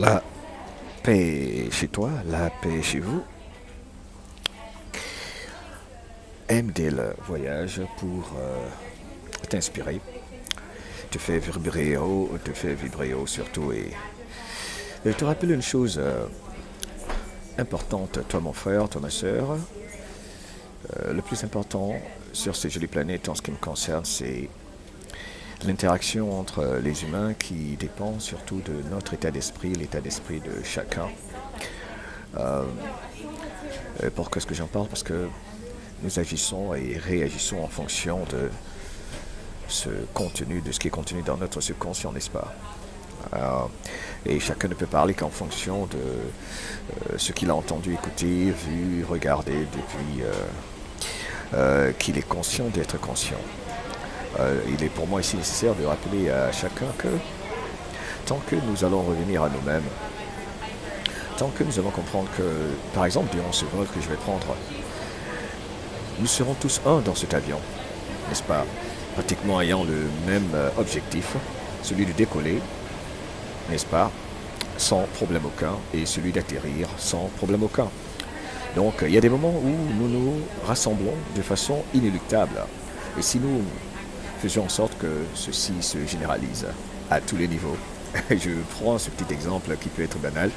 La paix chez toi, la paix chez vous. MDL voyage pour t'inspirer, te fait vibrer haut surtout et te rappeler une chose importante, toi mon frère, toi ma soeur. Le plus important sur ces jolies planètes en ce qui me concerne, c'est l'interaction entre les humains qui dépend surtout de notre état d'esprit, l'état d'esprit de chacun. Euh, Pourquoi est-ce que j'en parle? Parce que nous agissons et réagissons en fonction de ce contenu, de ce qui est contenu dans notre subconscient, n'est-ce pas? Euh, et chacun ne peut parler qu'en fonction de ce qu'il a entendu, écouté, vu, regardé depuis qu'il est conscient d'être conscient. Il est pour moi ici nécessaire de rappeler à chacun que tant que nous allons revenir à nous-mêmes, tant que nous allons comprendre que, par exemple, durant ce vol que je vais prendre, nous serons tous un dans cet avion, n'est-ce pas? Pratiquement ayant le même objectif, celui de décoller, n'est-ce pas? Sans problème aucun, et celui d'atterrir sans problème aucun. Donc, il y a des moments où nous nous rassemblons de façon inéluctable. Et si nous faisons en sorte que ceci se généralise à tous les niveaux, je prends ce petit exemple qui peut être banal,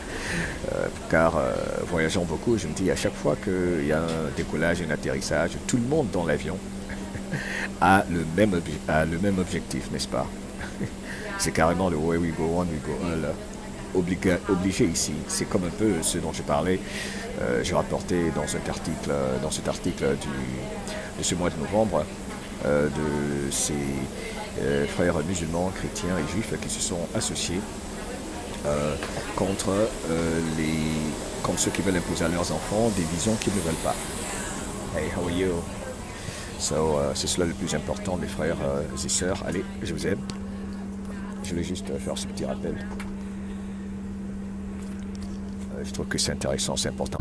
car voyageant beaucoup, je me dis à chaque fois qu'il y a un décollage, un atterrissage, tout le monde dans l'avion a le même objectif, n'est-ce pas? C'est carrément le way we go on, we go all, obligé ici. C'est comme un peu ce dont je parlais, je rapportais dans cet article de ce mois de novembre, de ces frères musulmans, chrétiens et juifs qui se sont associés contre, contre ceux qui veulent imposer à leurs enfants des visions qu'ils ne veulent pas. Hey, how are you? So, c'est cela le plus important, mes frères et sœurs. Allez, je vous aime. Je voulais juste faire ce petit rappel. Je trouve que c'est intéressant, c'est important.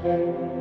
Thank you.